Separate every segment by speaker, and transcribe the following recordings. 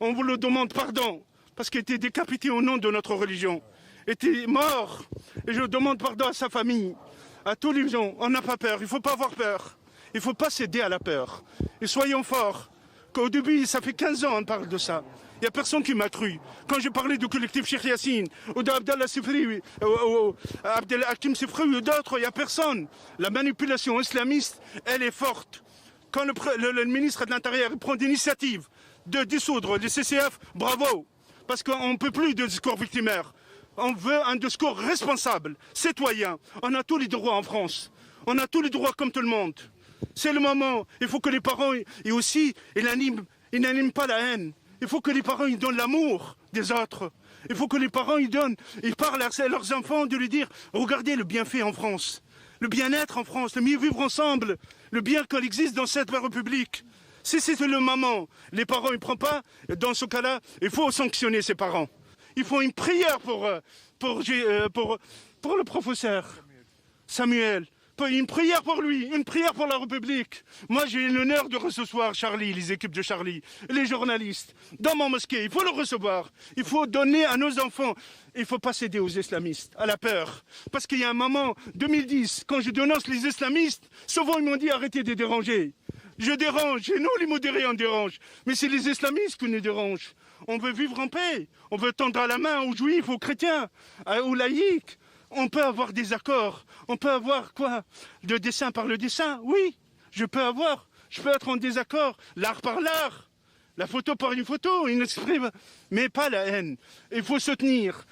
Speaker 1: On vous le demande pardon, parce qu'il était décapité au nom de notre religion. Il était mort, et je demande pardon à sa famille, à tous les gens. On n'a pas peur, il ne faut pas avoir peur. Il ne faut pas céder à la peur. Et soyons forts, qu'au début, ça fait 15 ans on parle de ça. Il n'y a personne qui m'a cru. Quand j'ai parlé du collectif Cheikh Yassine, ou d'Abdallah Sifri, ou Abdel Hakim Sifri, ou d'autres, il n'y a personne. La manipulation islamiste, elle est forte. Quand le ministre de l'Intérieur prend l'initiative de dissoudre les CCF, bravo. Parce qu'on ne peut plus de discours victimaire. On veut un discours responsable, citoyen. On a tous les droits en France. On a tous les droits comme tout le monde. C'est le moment. Il faut que les parents, et aussi, ils n'animent pas la haine. Il faut que les parents ils donnent l'amour des autres. Il faut que les parents ils parlent à leurs enfants de lui dire regardez le bienfait en France, le bien-être en France, le mieux vivre ensemble, le bien qu'il existe dans cette République. Si c'est le moment, les parents ils prennent pas, dans ce cas-là, il faut sanctionner ces parents. Il faut une prière pour le professeur Samuel. Une prière pour lui, une prière pour la République. Moi, j'ai l'honneur de recevoir Charlie, les équipes de Charlie, les journalistes, dans mon mosquée. Il faut le recevoir. Il faut donner à nos enfants. Il ne faut pas céder aux islamistes, à la peur. Parce qu'il y a un moment, 2010, quand je dénonce les islamistes, souvent ils m'ont dit arrêtez de déranger. Je dérange, et nous les modérés on dérange. Mais c'est les islamistes qui nous dérangent. On veut vivre en paix. On veut tendre la main aux juifs, aux chrétiens, aux laïcs. On peut avoir des accords, on peut avoir quoi? Le dessin par le dessin, oui, je peux être en désaccord, l'art par l'art, la photo par une photo, une exprime, mais pas la haine. Il faut soutenir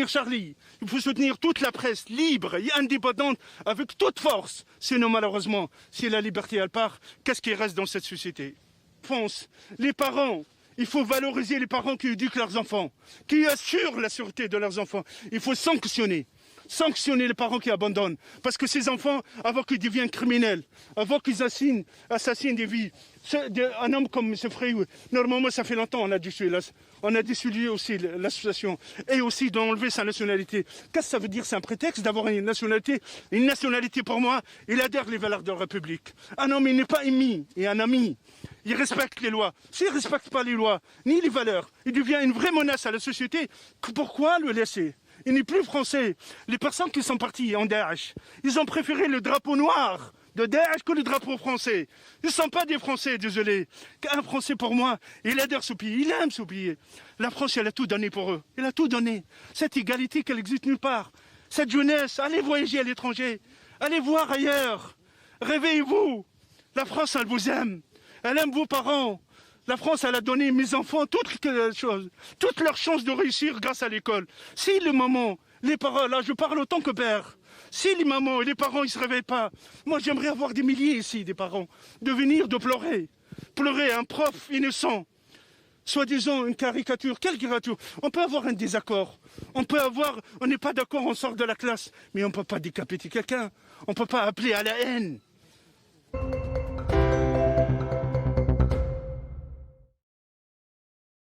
Speaker 1: Charlie, il faut soutenir toute la presse libre et indépendante avec toute force. Sinon malheureusement, si la liberté elle part, qu'est-ce qui reste dans cette société? Fonce, les parents. Il faut valoriser les parents qui éduquent leurs enfants, qui assurent la sûreté de leurs enfants. Il faut sanctionner les parents qui abandonnent. Parce que ces enfants, avant qu'ils deviennent criminels, avant qu'ils assassinent des vies, un homme comme M. Frey, normalement ça fait longtemps on a dissolu aussi l'association et aussi d'enlever sa nationalité. Qu'est-ce que ça veut dire? C'est un prétexte d'avoir une nationalité. Une nationalité pour moi, il adhère les valeurs de la République. Un homme, il n'est pas ennemi, et un ami. Il respecte les lois. S'il ne respecte pas les lois, ni les valeurs, il devient une vraie menace à la société. Pourquoi le laisser? Il n'est plus français. Les personnes qui sont parties en Daesh, ils ont préféré le drapeau noir de Daesh que le drapeau français. Ils ne sont pas des Français, désolé. Un Français pour moi, il adhère ce pays, il aime ce pays. La France, elle a tout donné pour eux. Elle a tout donné. Cette égalité qu'elle existe nulle part. Cette jeunesse, allez voyager à l'étranger. Allez voir ailleurs. Réveillez-vous. La France, elle vous aime. Elle aime vos parents. La France, elle a donné mes enfants toutes leurs chances de réussir grâce à l'école. Si le moment, les parents, là je parle autant que père, si les mamans et les parents ils ne se réveillent pas, moi j'aimerais avoir des milliers ici, des parents, de venir de pleurer. Pleurer un prof innocent, soi-disant une caricature, quelle caricature? On peut avoir un désaccord, on n'est pas d'accord, on sort de la classe, mais on ne peut pas décapiter quelqu'un, on ne peut pas appeler à la haine.